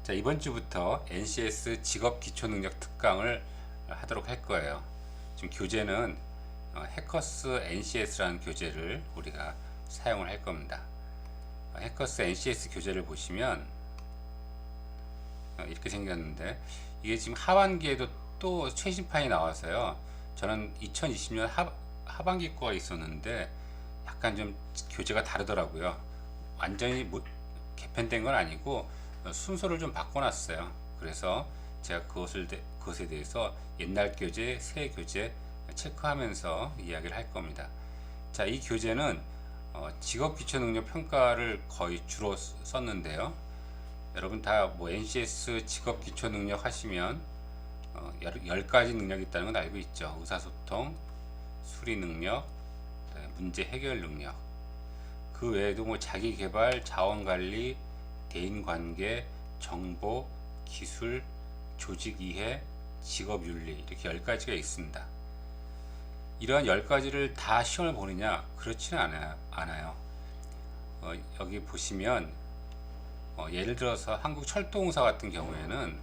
자, 이번 주부터 NCS 직업 기초 능력 특강을 하도록 할 거예요. 지금 교재는 해커스 NCS라는 교재를 우리가 사용을 할 겁니다. 해커스 NCS 교재를 보시면 이렇게 생겼는데, 이게 지금 하반기에도 또 최신판이 나와서요. 저는 2020년 하반기 거가 있었는데 약간 좀 교재가 다르더라고요. 완전히 개편된 건 아니고 순서를 좀 바꿔놨어요. 그래서 제가 그것에 대해서 옛날 교재, 새 교재 체크하면서 이야기를 할 겁니다. 자, 이 교재는 직업 기초 능력 평가를 거의 주로 썼는데요. 여러분 다 뭐 NCS 직업 기초 능력 하시면 10가지 능력이 있다는 건 알고 있죠. 의사소통, 수리 능력, 문제 해결 능력. 그 외에도 뭐 자기 개발, 자원 관리, 대인 관계, 정보, 기술, 조직 이해, 직업 윤리, 이렇게 10가지가 있습니다. 이러한 10가지를 다 시험을 보느냐? 그렇지는 않아요. 여기 보시면 예를 들어서 한국철도공사 같은 경우에는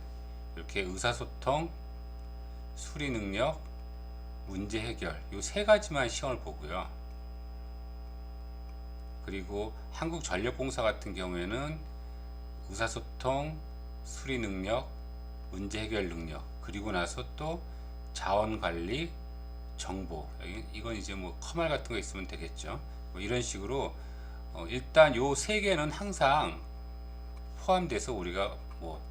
이렇게 의사소통, 수리 능력, 문제 해결, 이 3가지만 시험을 보고요. 그리고 한국전력공사 같은 경우에는 의사소통, 수리 능력, 문제 해결 능력, 그리고 나서 또 자원 관리, 정보. 이건 이제 뭐 커말 같은 거 있으면 되겠죠. 뭐 이런 식으로 일단 요 3개는 항상 포함돼서 우리가 뭐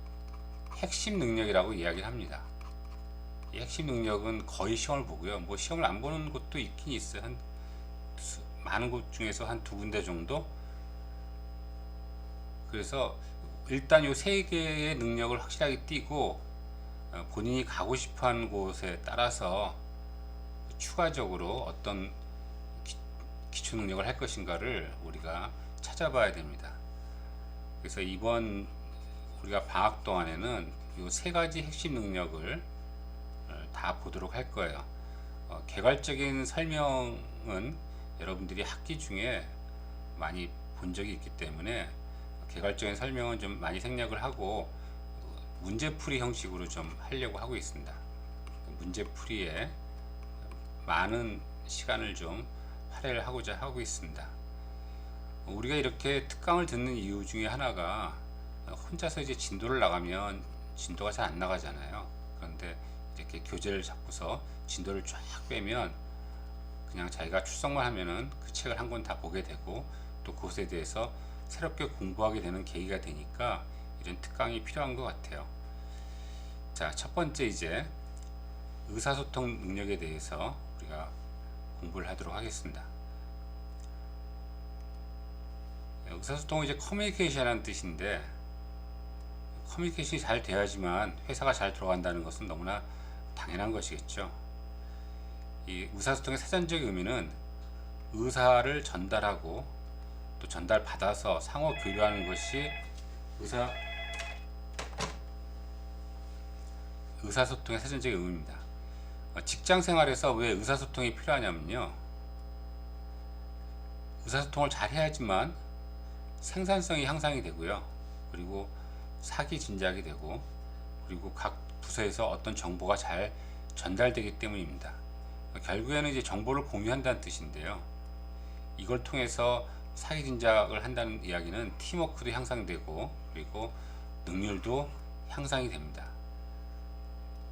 핵심 능력이라고 이야기를 합니다. 이 핵심 능력은 거의 시험을 보고요. 뭐 시험을 안 보는 곳도 있긴 있어요. 많은 곳 중에서 한 2군데 정도. 그래서 일단 요 3개의 능력을 확실하게 띄고 본인이 가고 싶어하는 곳에 따라서 추가적으로 어떤 기초 능력을 할 것인가를 우리가 찾아봐야 됩니다. 그래서 이번 우리가 방학 동안에는 요 3가지 핵심 능력을 다 보도록 할 거예요. 개괄적인 설명은 여러분들이 학기 중에 많이 본 적이 있기 때문에 개괄적인 설명은 좀 많이 생략을 하고 문제풀이 형식으로 좀 하려고 하고 있습니다. 문제풀이에 많은 시간을 좀 할애를 하고자 하고 있습니다. 우리가 이렇게 특강을 듣는 이유 중에 하나가 혼자서 이제 진도를 나가면 진도가 잘 안 나가잖아요. 그런데 이렇게 교재를 잡고서 진도를 쫙 빼면 그냥 자기가 출석만 하면은 그 책을 한 권 다 보게 되고 또 그것에 대해서 새롭게 공부하게 되는 계기가 되니까 이런 특강이 필요한 것 같아요. 자, 첫 번째 이제 의사소통 능력에 대해서 우리가 공부를 하도록 하겠습니다. 의사소통은 이제 커뮤니케이션이라는 뜻인데, 커뮤니케이션이 잘 돼야지만 회사가 잘 돌아간다는 것은 너무나 당연한 것이겠죠. 이 의사소통의 사전적 의미는 의사를 전달하고 또 전달받아서 상호 교류하는 것이 의사소통의 사전적 의미입니다. 직장 생활에서 왜 의사소통이 필요하냐면요, 의사소통을 잘 해야지만 생산성이 향상이 되고요, 그리고 사기 진작이 되고, 그리고 각 부서에서 어떤 정보가 잘 전달되기 때문입니다. 결국에는 이제 정보를 공유한다는 뜻인데요, 이걸 통해서 사기 진작을 한다는 이야기는 팀워크도 향상되고 그리고 능률도 향상이 됩니다.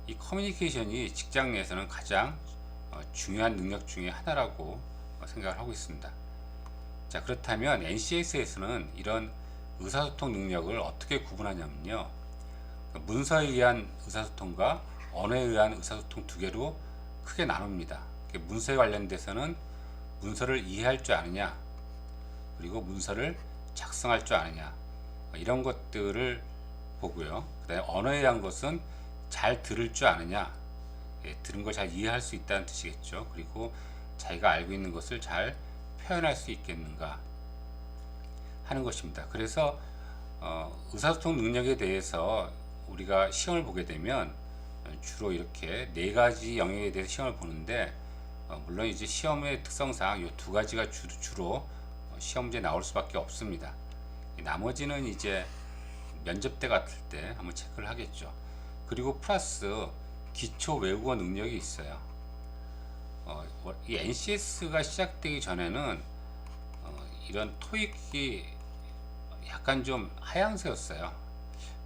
이 커뮤니케이션이 직장 내에서는 가장 중요한 능력 중에 하나라고 생각을 하고 있습니다. 자, 그렇다면 NCS에서는 이런 의사소통 능력을 어떻게 구분하냐면요, 문서에 의한 의사소통과 언어에 의한 의사소통 2개로 크게 나눕니다. 문서에 관련돼서는 문서를 이해할 줄 아느냐, 그리고 문서를 작성할 줄 아느냐, 이런 것들을 보고요. 그 다음에 언어에 의한 것은 잘 들을 줄 아느냐, 들은 걸 잘 이해할 수 있다는 뜻이겠죠. 그리고 자기가 알고 있는 것을 잘 표현할 수 있겠는가 하는 것입니다. 그래서 의사소통 능력에 대해서 우리가 시험을 보게 되면 주로 이렇게 4가지 영역에 대해서 시험을 보는데, 물론 이제 시험의 특성상 이 2가지가 주로 시험 문제 나올 수밖에 없습니다. 나머지는 이제 면접 때 같을 때 한번 체크를 하겠죠. 그리고 플러스 기초 외국어 능력이 있어요. 이 NCS가 시작되기 전에는 이런 토익이 약간 좀 하향세였어요.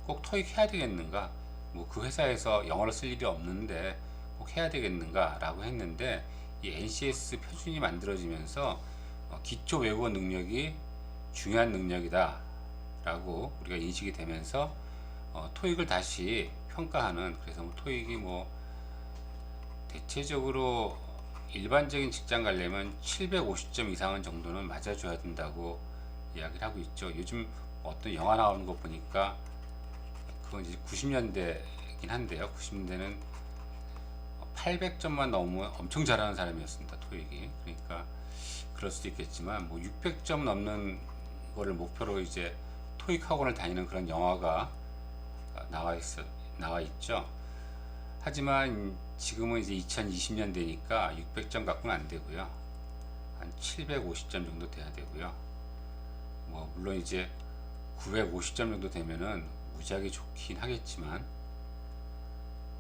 꼭 토익 해야 되겠는가? 뭐 그 회사에서 영어를 쓸 일이 없는데 꼭 해야 되겠는가? 라고 했는데 이 NCS 표준이 만들어지면서 기초 외국어 능력이 중요한 능력이다 라고 우리가 인식이 되면서 토익을 다시 평가하는, 그래서 뭐 토익이 뭐 대체적으로 일반적인 직장 가려면 750점 이상은 정도는 맞아줘야 된다고 이야기를 하고 있죠. 요즘 어떤 영화 나오는 거 보니까 그건 이제 90년대긴 한데요. 90년대는 800점만 넘으면 엄청 잘하는 사람이었습니다. 토익이. 그러니까 그럴 수도 있겠지만 뭐 600점 넘는 거를 목표로 이제 토익 학원을 다니는 그런 영화가 나와 있죠. 하지만 지금은 이제 2020년대니까 600점 갖고는 안 되고요. 한 750점 정도 돼야 되고요. 뭐 물론 이제 950점 정도 되면은 무지하게 좋긴 하겠지만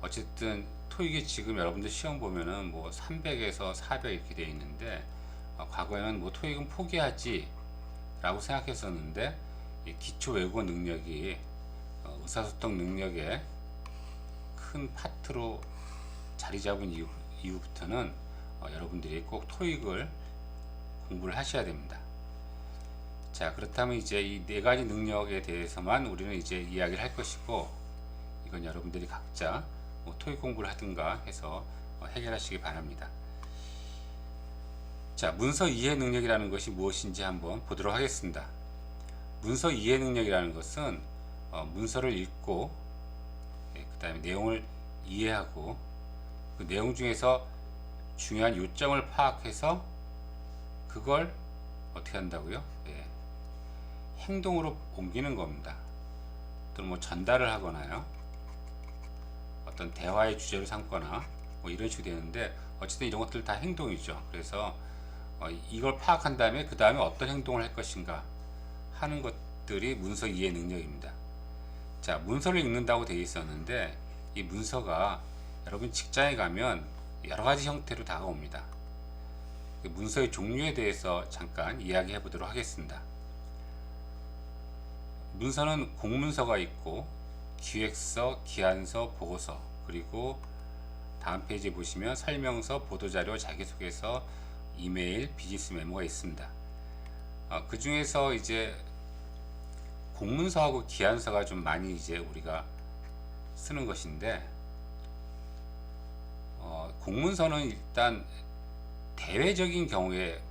어쨌든 토익이 지금 여러분들 시험 보면은 뭐 300에서 400 이렇게 되어 있는데 과거에는 뭐 토익은 포기하지 라고 생각했었는데 이 기초 외국어 능력이 의사소통 능력의 큰 파트로 자리 잡은 이후부터는 여러분들이 꼭 토익을 공부를 하셔야 됩니다. 자, 그렇다면 이제 이 네 가지 능력에 대해서만 우리는 이제 이야기를 할 것이고, 이건 여러분들이 각자 뭐 토익 공부를 하든가 해서 해결하시기 바랍니다. 자, 문서 이해 능력이라는 것이 무엇인지 한번 보도록 하겠습니다. 문서 이해 능력이라는 것은 문서를 읽고 그 다음에 내용을 이해하고 그 내용 중에서 중요한 요점을 파악해서 그걸 어떻게 한다고요? 예, 행동으로 옮기는 겁니다. 또는 뭐 전달을 하거나요, 어떤 대화의 주제를 삼거나 뭐 이런 식으로 되는데 어쨌든 이런 것들 다 행동이죠. 그래서 이걸 파악한 다음에 그 다음에 어떤 행동을 할 것인가 하는 것들이 문서 이해 능력입니다. 자, 문서를 읽는다고 되어 있었는데 이 문서가 여러분 직장에 가면 여러 가지 형태로 다가옵니다. 문서의 종류에 대해서 잠깐 이야기해 보도록 하겠습니다. 문서는 공문서가 있고 기획서, 기한서, 보고서, 그리고 다음 페이지에 보시면 설명서, 보도자료, 자기소개서, 이메일, 비즈니스 메모가 있습니다. 그 중에서 이제 공문서하고 기한서가 좀 많이 이제 우리가 쓰는 것인데, 공문서는 일단 대외적인 경우에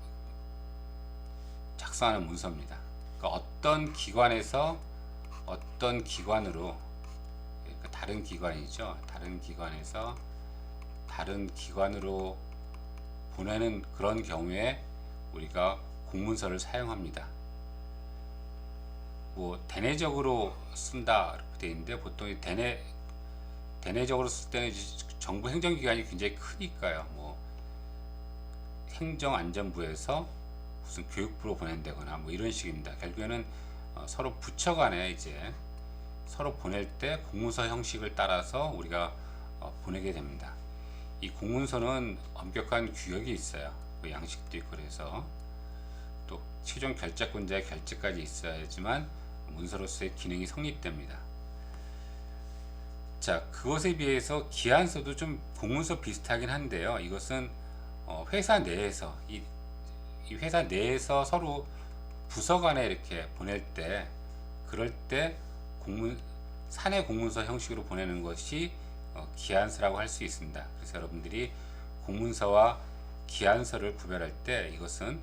작성하는 문서입니다. 그러니까 어떤 기관에서 어떤 기관으로, 그러니까 다른 기관이죠. 다른 기관에서 다른 기관으로 보내는 그런 경우에 우리가 공문서를 사용합니다. 뭐 대내적으로 쓴다 이렇게 되어 있는데, 보통 대내적으로 쓸 때는 정부 행정기관이 굉장히 크니까요. 뭐 행정안전부에서 무슨 교육부로 보낸다거나 뭐 이런 식입니다. 결국에는 서로 부처 간에 이제 서로 보낼 때 공문서 형식을 따라서 우리가 보내게 됩니다. 이 공문서는 엄격한 규격이 있어요. 그 양식도 있고, 그래서 또 최종 결재권자의 결재까지 있어야지만 문서로서의 기능이 성립됩니다. 자, 그것에 비해서 기한서도 좀 공문서 비슷하긴 한데요. 이것은 회사 내에서 이 회사 내에서 서로 부서 간에 이렇게 보낼 때, 그럴 때 사내 공문서 형식으로 보내는 것이 기한서라고 할 수 있습니다. 그래서 여러분들이 공문서와 기한서를 구별할 때 이것은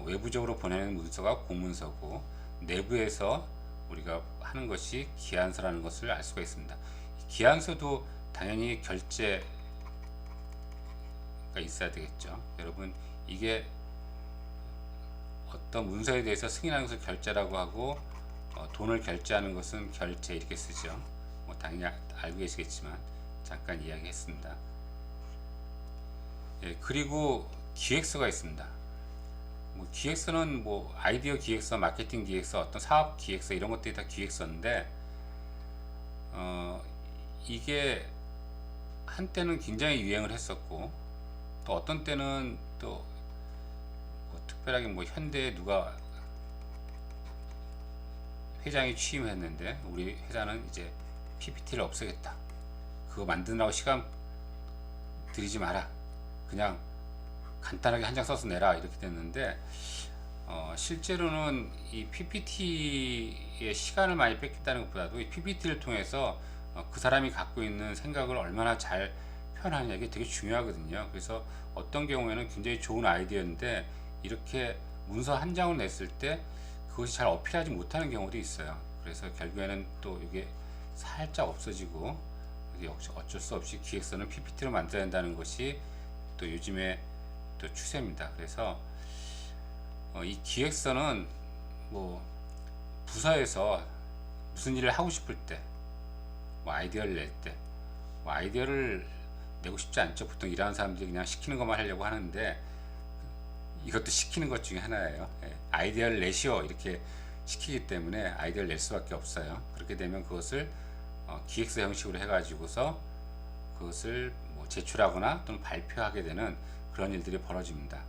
외부적으로 보내는 문서가 공문서고 내부에서 우리가 하는 것이 기한서라는 것을 알 수가 있습니다. 기한서도 당연히 결제가 있어야 되겠죠. 여러분, 이게 어떤 문서에 대해서 승인하는 것을 결제라고 하고 돈을 결제하는 것은 결제 이렇게 쓰죠. 뭐 당연히 알고 계시겠지만 잠깐 이야기했습니다. 예, 그리고 기획서가 있습니다. 뭐 기획서는 뭐 아이디어 기획서, 마케팅 기획서, 어떤 사업 기획서 이런 것들이 다 기획서인데, 어, 이게 한때는 굉장히 유행을 했었고, 또 어떤 때는 또 뭐 특별하게 뭐 현대에 누가 회장이 취임했는데 우리 회사는 이제 PPT를 없애겠다. 그거 만드느라고 시간 들이지 마라. 그냥 간단하게 한 장 써서 내라. 이렇게 됐는데 실제로는 이 PPT의 시간을 많이 뺏겠다는 것보다도 이 PPT를 통해서 그 사람이 갖고 있는 생각을 얼마나 잘 표현하느냐 이게 되게 중요하거든요. 그래서 어떤 경우에는 굉장히 좋은 아이디어인데 이렇게 문서 한 장을 냈을 때 그것이 잘 어필하지 못하는 경우도 있어요. 그래서 결국에는 또 이게 살짝 없어지고 역시 어쩔 수 없이 기획서는 PPT로 만들어야 된다는 것이 또 요즘에 또 추세입니다. 그래서 이 기획서는 뭐 부서에서 무슨 일을 하고 싶을 때, 뭐 아이디어를 낼 때, 뭐 아이디어를 내고 싶지 않죠. 보통 일하는 사람들이 그냥 시키는 것만 하려고 하는데 이것도 시키는 것 중에 하나예요. 아이디어를 내시오 이렇게 시키기 때문에 아이디어를 낼 수밖에 없어요. 그렇게 되면 그것을 기획서 형식으로 해가지고서 그것을 뭐 제출하거나 또는 발표하게 되는 그런 일들이 벌어집니다.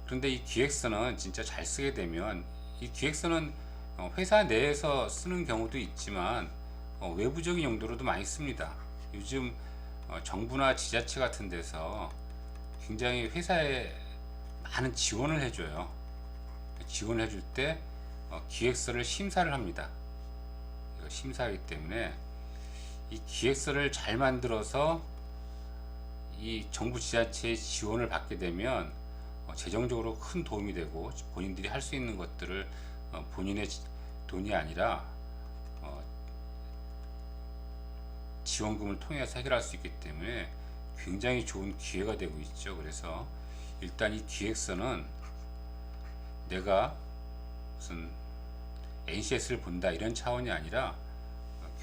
그런데 이 기획서는 진짜 잘 쓰게 되면 이 기획서는 회사 내에서 쓰는 경우도 있지만 외부적인 용도로도 많이 씁니다. 요즘 정부나 지자체 같은 데서 굉장히 회사에 많은 지원을 해줘요. 지원을 해줄 때 기획서를 심사를 합니다. 이거 심사하기 때문에 이 기획서를 잘 만들어서 이 정부 지자체의 지원을 받게 되면 재정적으로 큰 도움이 되고 본인들이 할 수 있는 것들을 본인의 돈이 아니라 지원금을 통해서 해결할 수 있기 때문에 굉장히 좋은 기회가 되고 있죠. 그래서 일단 이 기획서는 내가 무슨 NCS를 본다 이런 차원이 아니라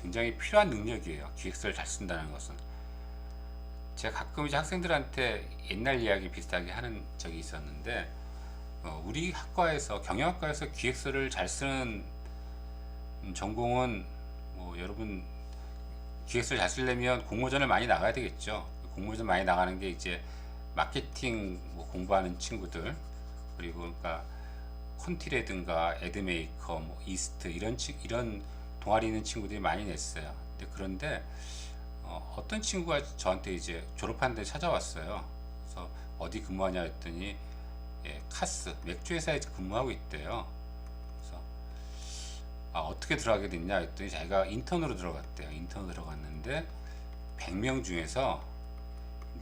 굉장히 필요한 능력이에요. 기획서를 잘 쓴다는 것은. 제가 가끔 이제 학생들한테 옛날 이야기 비슷하게 하는 적이 있었는데 우리 학과에서 경영학과에서 기획서를 잘 쓰는 전공은 뭐 여러분 기획서를 잘 쓰려면 공모전을 많이 나가야 되겠죠. 공모전 많이 나가는 게 이제 마케팅 뭐 공부하는 친구들 그리고 그러니까 콘티라든가 에드메이커, 뭐 이스트 이런 동아리 있는 친구들이 많이 냈어요. 그런데 어떤 친구가 저한테 이제 졸업한 데 찾아왔어요. 그래서 어디 근무하냐 했더니 카스 맥주 회사에 근무하고 있대요. 그래서 어떻게 들어가게 됐냐 했더니 자기가 인턴으로 들어갔대요. 인턴으로 들어갔는데 100명 중에서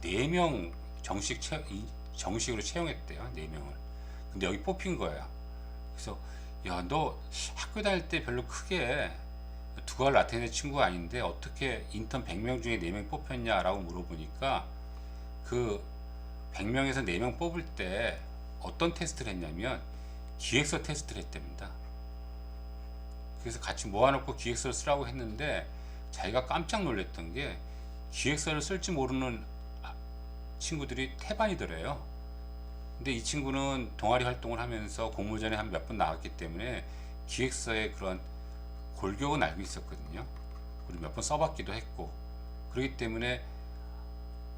4명 정식으로 채용했대요. 4명을. 근데 여기 뽑힌 거예요. 그래서 야, 너 학교 다닐 때 별로 크게 두각을 나타내는 친구가 아닌데 어떻게 인턴 100명 중에 4명 뽑혔냐 라고 물어보니까 그 100명에서 4명 뽑을 때 어떤 테스트를 했냐면 기획서 테스트를 했답니다. 그래서 같이 모아놓고 기획서를 쓰라고 했는데 자기가 깜짝 놀랐던 게 기획서를 쓸지 모르는 친구들이 태반이더래요. 근데 이 친구는 동아리 활동을 하면서 공모전에 한 몇 번 나왔기 때문에 기획서의 그런 골격은 알고 있었거든요. 그리고 몇 번 써봤기도 했고 그렇기 때문에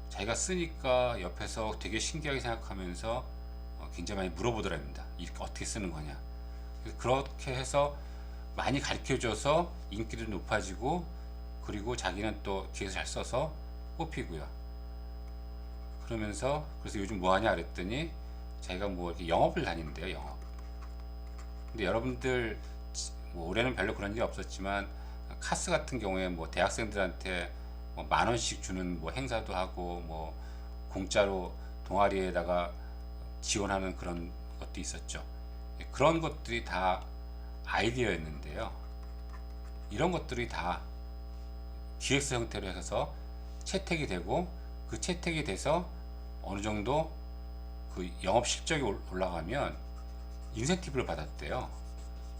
자기가 쓰니까 옆에서 되게 신기하게 생각하면서 굉장히 많이 물어보더랍니다. 이렇게 어떻게 쓰는 거냐. 그렇게 해서 많이 가르쳐줘서 인기도 높아지고 그리고 자기는 또 기획서 잘 써서 뽑히고요. 그러면서 그래서 요즘 뭐 하냐 그랬더니 자기가 뭐 이렇게 영업을 다닌대요. 영업. 근데 여러분들 뭐 올해는 별로 그런 일이 없었지만 카스 같은 경우에 뭐 대학생들한테 뭐 10,000원씩 주는 뭐 행사도 하고 뭐 공짜로 동아리에다가 지원하는 그런 것도 있었죠. 그런 것들이 다 아이디어였는데요. 이런 것들이 다 기획서 형태로 해서 채택이 되고 그 채택이 돼서 어느 정도 그 영업 실적이 올라가면 인센티브를 받았대요.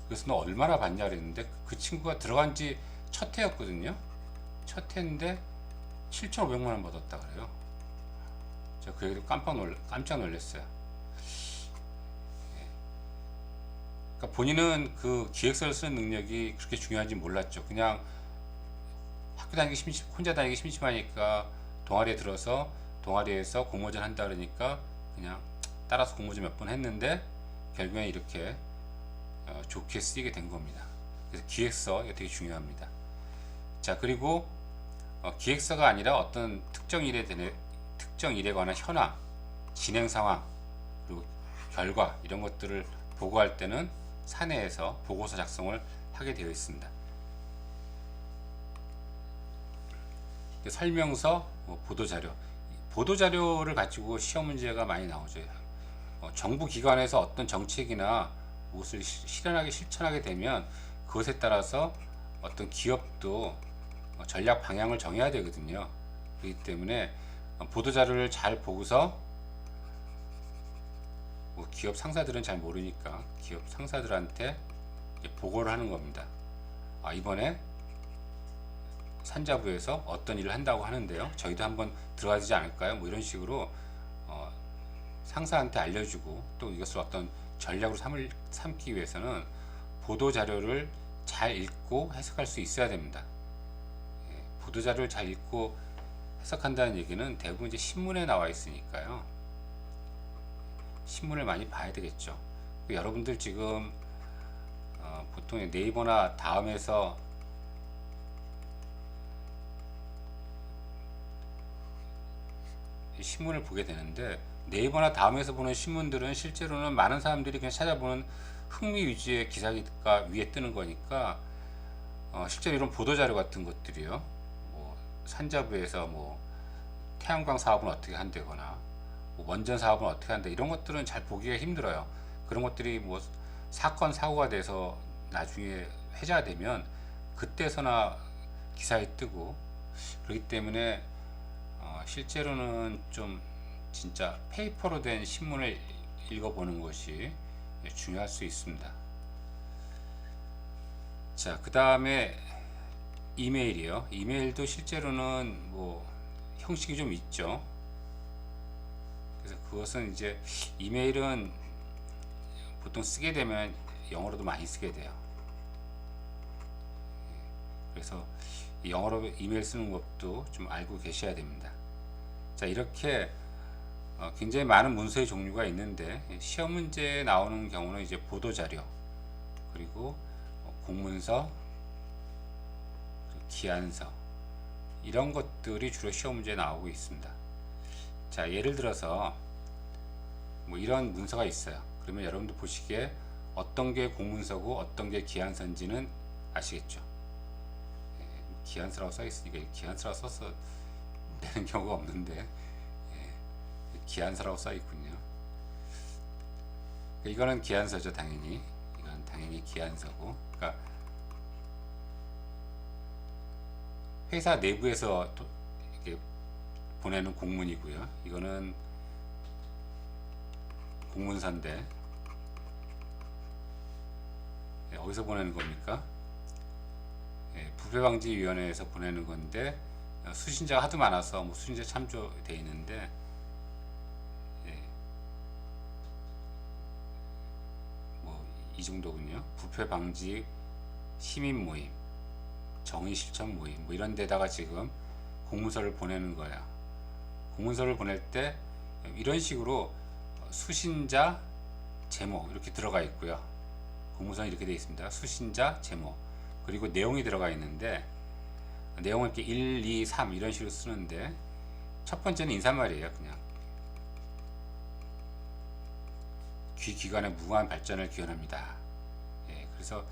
그래서 너 얼마나 받냐 그랬는데 그 친구가 들어간 지 첫 해였거든요. 첫 해인데 7,500만 원 받았다 그래요. 제가 그 얘기를 깜짝 놀랐어요. 그러니까 본인은 그 기획서를 쓰는 능력이 그렇게 중요한지 몰랐죠. 그냥 혼자 다니기 심심하니까 동아리에 들어서 동아리에서 공모전 한다 그러니까 그냥 따라서 공모전 몇 번 했는데 결국엔 이렇게 좋게 쓰이게 된 겁니다. 그래서 기획서 이거 되게 중요합니다. 자, 그리고 기획서가 아니라 어떤 특정 일에 관한 현황, 진행 상황, 그리고 결과 이런 것들을 보고할 때는 사내에서 보고서 작성을 하게 되어 있습니다. 설명서, 보도자료. 보도자료를 가지고 시험 문제가 많이 나오죠. 정부 기관에서 어떤 정책이나 무엇을 실천하게 되면 그것에 따라서 어떤 기업도 전략 방향을 정해야 되거든요. 그렇기 때문에 보도자료를 잘 보고서 기업 상사들은 잘 모르니까 기업 상사들한테 보고를 하는 겁니다. 이번에 산자부에서 어떤 일을 한다고 하는데요. 저희도 한번 들어가야 되지 않을까요? 뭐 이런 식으로 상사한테 알려주고 또 이것을 어떤 전략으로 삼기 위해서는 보도자료를 잘 읽고 해석할 수 있어야 됩니다. 보도자료를 잘 읽고 해석한다는 얘기는 대부분 이제 신문에 나와 있으니까요. 신문을 많이 봐야 되겠죠. 여러분들 지금 보통 네이버나 다음에서 신문을 보게 되는데 네이버나 다음에서 보는 신문들은 실제로는 많은 사람들이 그냥 찾아보는 흥미 위주의 기사가 위에 뜨는 거니까 실제로 이런 보도자료 같은 것들이요, 산자부에서 태양광 사업은 어떻게 한다거나 원전 사업은 어떻게 한다 이런 것들은 잘 보기가 힘들어요. 그런 것들이 사건 사고가 돼서 나중에 회자가 되면 그때서나 기사에 뜨고 그렇기 때문에 실제로는 좀 진짜 페이퍼로 된 신문을 읽어보는 것이 중요할 수 있습니다. 자, 그 다음에 이메일이요. 이메일도 실제로는 형식이 좀 있죠. 그래서 그것은 이제 이메일은 보통 쓰게 되면 영어로도 많이 쓰게 돼요. 그래서 영어로 이메일 쓰는 것도 좀 알고 계셔야 됩니다. 자, 이렇게 굉장히 많은 문서의 종류가 있는데 시험 문제에 나오는 경우는 이제 보도자료, 그리고 공문서, 기한서 이런 것들이 주로 시험 문제에 나오고 있습니다. 자, 예를 들어서 이런 문서가 있어요. 그러면 여러분들 보시기에 어떤 게 공문서고 어떤 게 기한서인지는 아시겠죠? 기한서라고 써 있으니까 기한서라고 써서 되는 경우가 없는데 기한서라고 써 있군요. 이거는 기한서죠, 당연히. 이건 당연히 기한서고. 그러니까 회사 내부에서 이렇게 보내는 공문이고요. 이거는 공문서인데 어디서 보내는 겁니까? 부패방지위원회에서 보내는 건데 수신자가 하도 많아서 수신자 참조되어 있는데 이 정도군요. 부패방지 시민 모임, 정의 실천 모임 이런 데다가 지금 공문서를 보내는 거야. 공문서를 보낼 때 이런 식으로 수신자 제목 이렇게 들어가 있고요. 공문서는 이렇게 되어 있습니다. 수신자 제목, 그리고 내용이 들어가 있는데 내용을 이렇게 1, 2, 3 이런 식으로 쓰는데 첫 번째는 인사말이에요. 그냥 기관의 무궁한 발전을 기원합니다. 그래서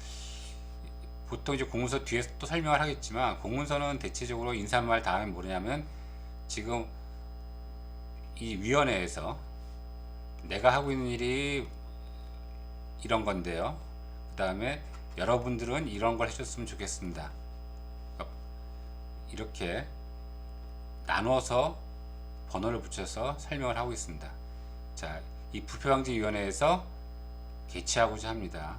보통 이제 공문서 뒤에서 또 설명을 하겠지만 공문서는 대체적으로 인사말 다음에 뭐냐면 지금 이 위원회에서 내가 하고 있는 일이 이런 건데요. 그 다음에 여러분들은 이런 걸 해줬으면 좋겠습니다. 이렇게 나눠서 번호를 붙여서 설명을 하고 있습니다. 자, 이 부패방지위원회에서 개최하고자 합니다.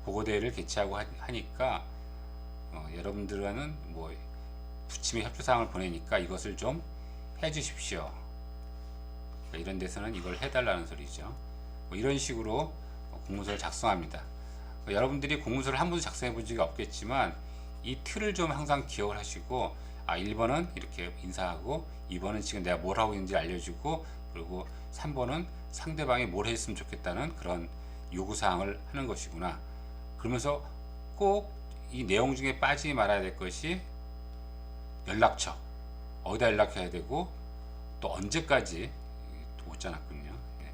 보고대회를 개최하고 하니까 여러분들은 부침의 협조사항을 보내니까 이것을 좀 해주십시오. 이런 데서는 이걸 해달라는 소리죠. 이런 식으로 공문서를 작성합니다. 여러분들이 공문서를 한 번도 작성해 본 적이 없겠지만 이 틀을 좀 항상 기억을 하시고, 1번은 이렇게 인사하고, 2번은 지금 내가 뭘 하고 있는지 알려주고, 그리고 3번은 상대방이 뭘 했으면 좋겠다는 그런 요구사항을 하는 것이구나. 그러면서 꼭 이 내용 중에 빠지지 말아야 될 것이 연락처, 어디다 연락해야 되고, 또 언제까지, 못 짜놨군요. 예.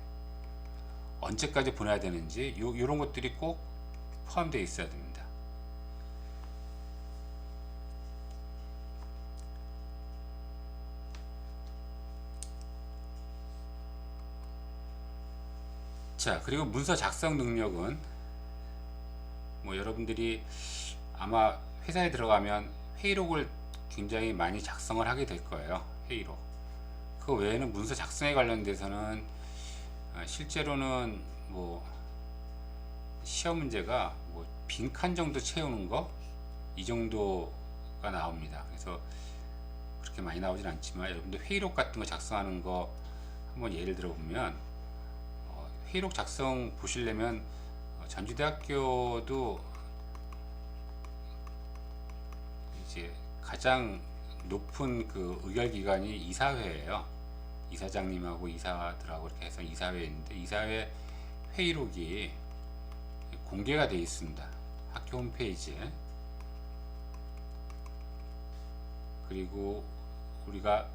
언제까지 보내야 되는지, 요런 것들이 꼭 포함되어 있어야 됩니다. 자, 그리고 문서 작성 능력은 뭐 여러분들이 아마 회사에 들어가면 회의록을 굉장히 많이 작성을 하게 될 거예요. 회의록. 그 외에는 문서 작성에 관련돼서는 실제로는 뭐 시험 문제가 뭐 빈칸 정도 채우는 거 이 정도가 나옵니다. 그래서 그렇게 많이 나오진 않지만 여러분들 회의록 같은 거 작성하는 거 한번 예를 들어 보면, 회의록 작성 보시려면 전주대학교도 이제 가장 높은 그 의결기관이 이사회예요. 이사장님하고 이사들하고 이렇게 해서 이사회에 있는데, 이사회 회의록이 공개가 되어 있습니다. 학교 홈페이지에. 그리고 우리가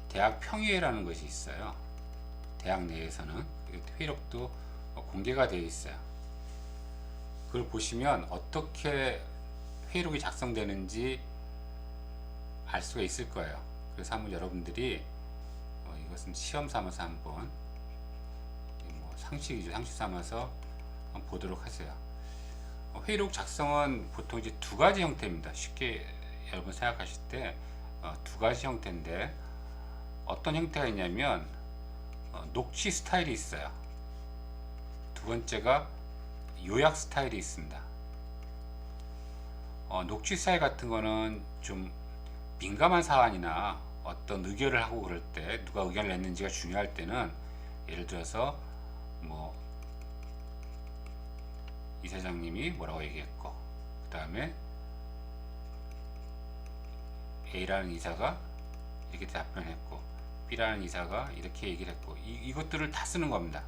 대학 평의회라는 것이 있어요. 대학 내에서는 회의록도 공개가 되어 있어요. 그걸 보시면 어떻게 회의록이 작성되는지 알 수가 있을 거예요. 그래서 한번 여러분들이 이것은 시험 삼아서 한번, 뭐 상식이죠. 상식 삼아서 한번 보도록 하세요. 회의록 작성은 보통 이제 두 가지 형태입니다. 쉽게 여러분 생각하실 때 두 가지 형태인데, 어떤 형태가 있냐면 녹취 스타일이 있어요. 두 번째가 요약 스타일이 있습니다. 녹취 스타일 같은 거는 좀 민감한 사안이나 어떤 의결을 하고 그럴 때, 누가 의견을 냈는지가 중요할 때는, 예를 들어서 뭐 이사장님이 뭐라고 얘기했고, 그 다음에 A라는 이사가 이렇게 답변했고, B라는 이사가 이렇게 얘기를 했고, 이것들을 다 쓰는 겁니다.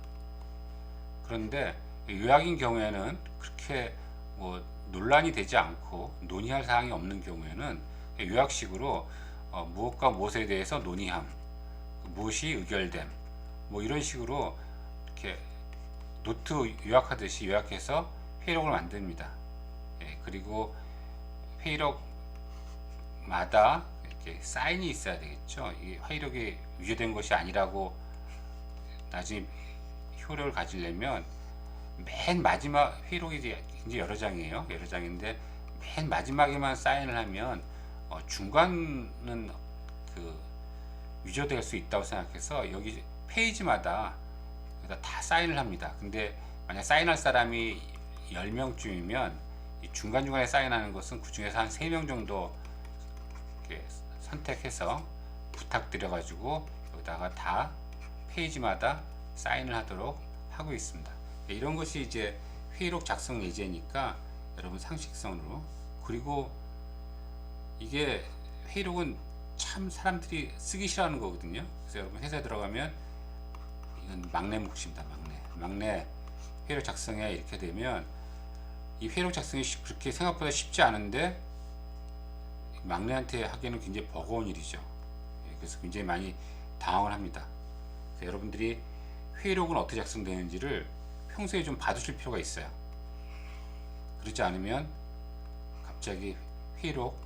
그런데 요약인 경우에는 그렇게 뭐 논란이 되지 않고 논의할 사항이 없는 경우에는 요약식으로 무엇과 무엇에 대해서 논의함, 무엇이 의결됨, 뭐 이런 식으로 이렇게 노트 요약하듯이 요약해서 회의록을 만듭니다. 예, 그리고 회의록마다 이렇게 사인이 있어야 되겠죠. 이 회의록이 위조된 것이 아니라고 나중에 효력을 가지려면 맨 마지막, 회의록이 이제 여러 장이에요. 여러 장인데 맨 마지막에만 사인을 하면 중간은 그 위조될 수 있다고 생각해서 여기 페이지마다 다 사인을 합니다. 근데 만약 사인할 사람이 10명쯤이면 이 중간중간에 사인하는 것은 그 중에서 한 3명 정도 이렇게 선택해서 부탁드려 가지고 여기다가 다 페이지마다 사인을 하도록 하고 있습니다. 이런 것이 이제 회의록 작성 예제니까 여러분 상식선으로. 그리고 이게 회의록은 참 사람들이 쓰기 싫어하는 거거든요. 그래서 여러분 회사에 들어가면, 이건 막내 몫입니다. 막내 회의록 작성에 이렇게 되면, 이 회의록 작성이 그렇게 생각보다 쉽지 않은데 막내한테 하기에는 굉장히 버거운 일이죠. 그래서 굉장히 많이 당황을 합니다. 그래서 여러분들이 회의록은 어떻게 작성되는지를 평소에 좀 봐두실 필요가 있어요. 그렇지 않으면 갑자기 회의록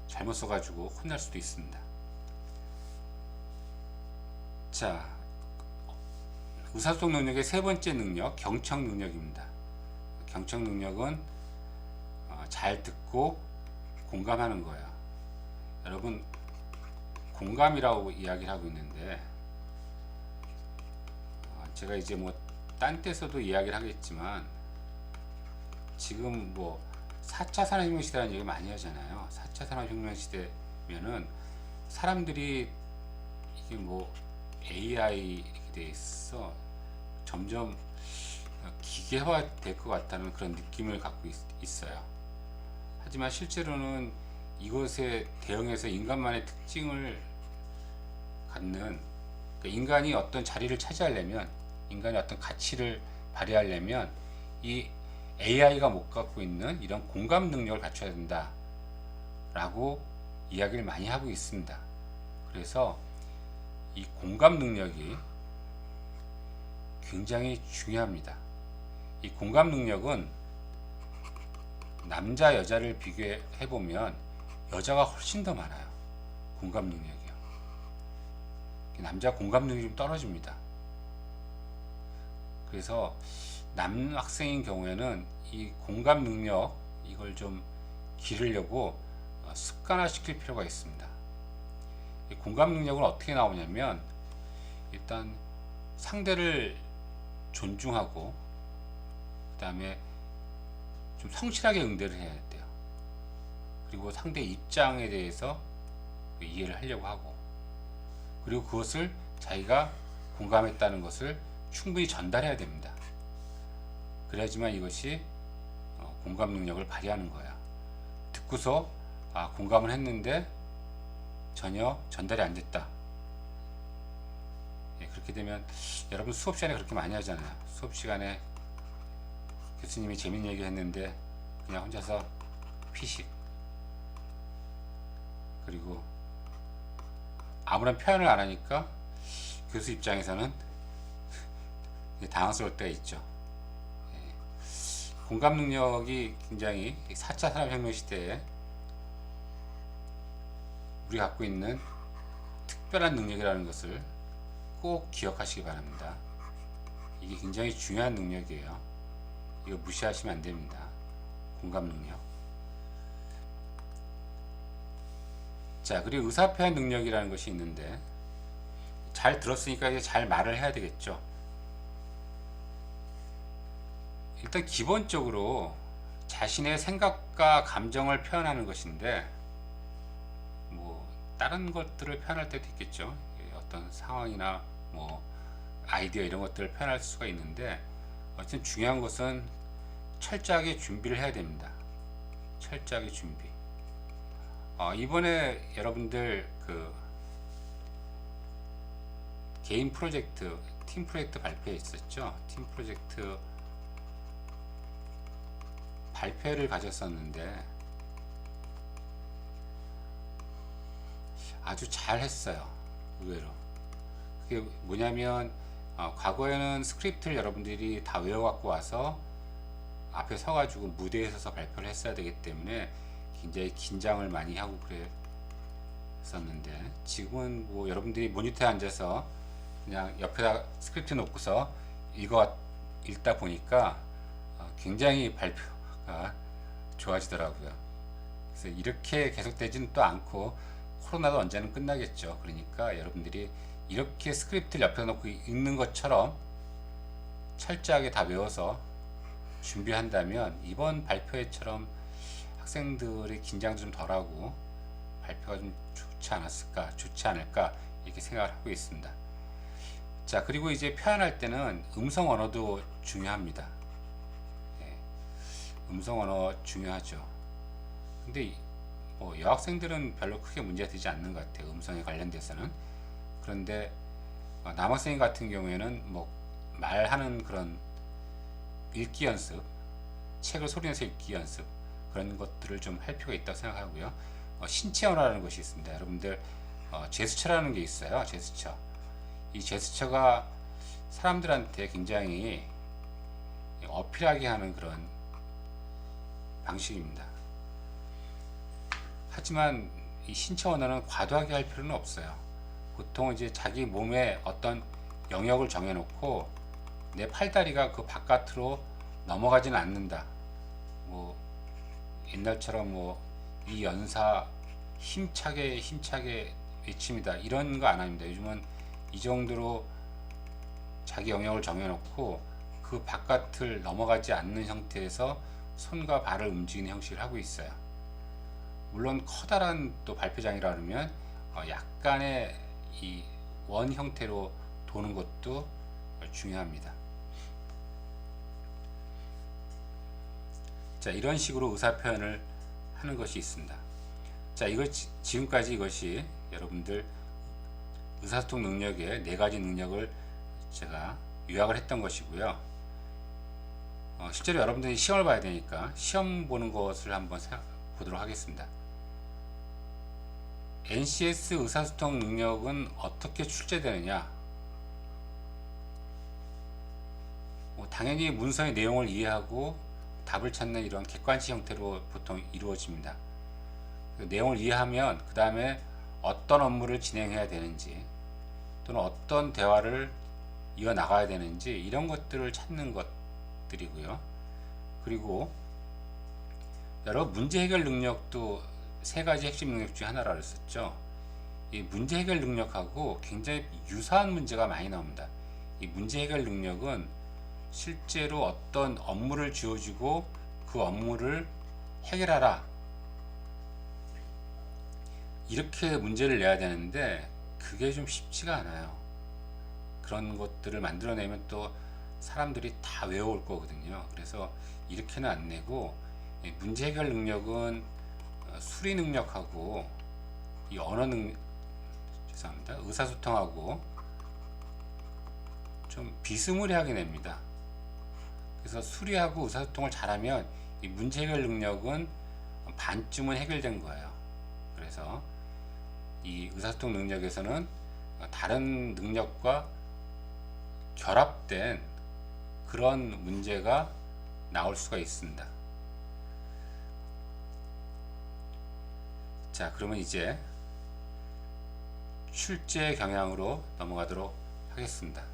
잘못 써가지고 혼날 수도 있습니다. 자, 의사소통 능력의 세 번째 능력, 경청 능력입니다. 경청 능력은 잘 듣고 공감하는 거예요. 여러분, 공감이라고 이야기를 하고 있는데, 제가 이제 뭐 딴 데서도 이야기를 하겠지만, 지금 뭐 4차 산업혁명 시대라는 얘기 많이 하잖아요. 4차 산업혁명 시대면은 사람들이 이게 뭐 AI 이렇게 돼 있어 점점 기계화 될 것 같다는 그런 느낌을 갖고 있어요. 하지만 실제로는 이것에 대응해서 인간만의 특징을 갖는, 그러니까 인간이 어떤 자리를 차지하려면, 인간이 어떤 가치를 발휘하려면 이 AI가 못 갖고 있는 이런 공감 능력을 갖춰야 된다 라고 이야기를 많이 하고 있습니다. 그래서 이 공감 능력이 굉장히 중요합니다. 이 공감 능력은 남자 여자를 비교해 보면 여자가 훨씬 더 많아요. 공감 능력이요. 남자 공감 능력이 좀 떨어집니다. 그래서 남학생인 경우에는 이 공감 능력 이걸 좀 기르려고 습관화 시킬 필요가 있습니다. 이 공감 능력은 어떻게 나오냐면, 일단 상대를 존중하고 그 다음에 좀 성실하게 응대를 해야 돼요. 그리고 상대 입장에 대해서 이해를 하려고 하고, 그리고 그것을 자기가 공감했다는 것을 충분히 전달해야 됩니다. 그래야지만 이것이 공감 능력을 발휘하는 거야. 듣고서 공감을 했는데 전혀 전달이 안 됐다. 그렇게 되면, 여러분 수업 시간에 그렇게 많이 하잖아요. 수업 시간에 교수님이 재밌는 얘기 했는데 그냥 혼자서 피식, 그리고 아무런 표현을 안 하니까 교수 입장에서는 당황스러울 때가 있죠. 공감 능력이 굉장히 4차 산업혁명 시대에 우리가 갖고 있는 특별한 능력이라는 것을 꼭 기억하시기 바랍니다. 이게 굉장히 중요한 능력이에요. 이거 무시하시면 안 됩니다. 공감 능력. 자, 그리고 의사표현 능력이라는 것이 있는데, 잘 들었으니까 이제 잘 말을 해야 되겠죠. 일단 기본적으로 자신의 생각과 감정을 표현하는 것인데, 뭐 다른 것들을 표현할 때도 있겠죠. 어떤 상황이나 뭐 아이디어 이런 것들을 표현할 수가 있는데, 어쨌든 중요한 것은 철저하게 준비를 해야 됩니다. 철저하게 준비. 이번에 여러분들 그 개인 프로젝트, 팀 프로젝트 발표회 있었죠. 팀 프로젝트 발표를 가졌었는데 아주 잘 했어요. 의외로. 그게 뭐냐면, 과거에는 스크립트를 여러분들이 다 외워갖고 와서 앞에 서가지고 무대에 서서 발표를 했어야 되기 때문에 굉장히 긴장을 많이 하고 그랬었는데, 지금은 뭐 여러분들이 모니터에 앉아서 그냥 옆에다 스크립트 놓고서 읽다 보니까 굉장히 발표가 좋아지더라고요. 그래서 이렇게 계속되지는 또 않고, 코로나도 언제는 끝나겠죠. 그러니까 여러분들이 이렇게 스크립트를 옆에 놓고 읽는 것처럼 철저하게 다 외워서 준비한다면 이번 발표회처럼 학생들의 긴장도 좀 덜하고 발표가 좀 좋지 않을까 이렇게 생각을 하고 있습니다. 자, 그리고 이제 표현할 때는 음성 언어도 중요합니다. 음성 언어 중요하죠. 근데 뭐 여학생들은 별로 크게 문제가 되지 않는 것 같아요. 음성에 관련돼서는. 그런데 남학생 같은 경우에는 뭐 말하는 그런 읽기 연습, 책을 소리내서 읽기 연습, 그런 것들을 좀 할 필요가 있다고 생각하고요. 신체 언어라는 것이 있습니다. 여러분들 제스처라는 게 있어요. 제스처. 이 제스처가 사람들한테 굉장히 어필하게 하는 그런 방식입니다. 하지만 이 신체 언어는 과도하게 할 필요는 없어요. 보통 이제 자기 몸에 어떤 영역을 정해놓고 내 팔다리가 그 바깥으로 넘어가지는 않는다. 뭐 옛날처럼 뭐 이 연사 힘차게 외칩니다. 이런 거 안 합니다. 요즘은 이 정도로 자기 영역을 정해놓고 그 바깥을 넘어가지 않는 형태에서 손과 발을 움직이는 형식을 하고 있어요. 물론 커다란 또 발표장이라 그러면 약간의 이 원 형태로 도는 것도 중요합니다. 자, 이런 식으로 의사 표현을 하는 것이 있습니다. 자, 지금까지 이것이 여러분들 의사소통 능력의 네 가지 능력을 제가 요약을 했던 것이고요. 실제로 여러분들이 시험을 봐야 되니까 시험 보는 것을 한번 보도록 하겠습니다. NCS 의사소통 능력은 어떻게 출제되느냐? 당연히 문서의 내용을 이해하고 답을 찾는 이런 객관식 형태로 보통 이루어집니다. 그 내용을 이해하면 그 다음에 어떤 업무를 진행해야 되는지 또는 어떤 대화를 이어나가야 되는지 이런 것들을 찾는 것들이고요. 그리고 여러 문제 해결 능력도 세 가지 핵심 능력 중에 하나라고 했었죠. 이 문제 해결 능력하고 굉장히 유사한 문제가 많이 나옵니다. 이 문제 해결 능력은 실제로 어떤 업무를 주어지고 그 업무를 해결하라 이렇게 문제를 내야 되는데 그게 좀 쉽지가 않아요. 그런 것들을 만들어내면 또 사람들이 다 외워올 거거든요. 그래서 이렇게는 안 내고 문제 해결 능력은 수리 능력하고 이 죄송합니다. 의사소통하고 좀 비스무리하게 냅니다. 그래서 수리하고 의사소통을 잘하면 이 문제 해결 능력은 반쯤은 해결된 거예요. 그래서 이 의사소통 능력에서는 다른 능력과 결합된 그런 문제가 나올 수가 있습니다. 자, 그러면 이제 출제 경향으로 넘어가도록 하겠습니다.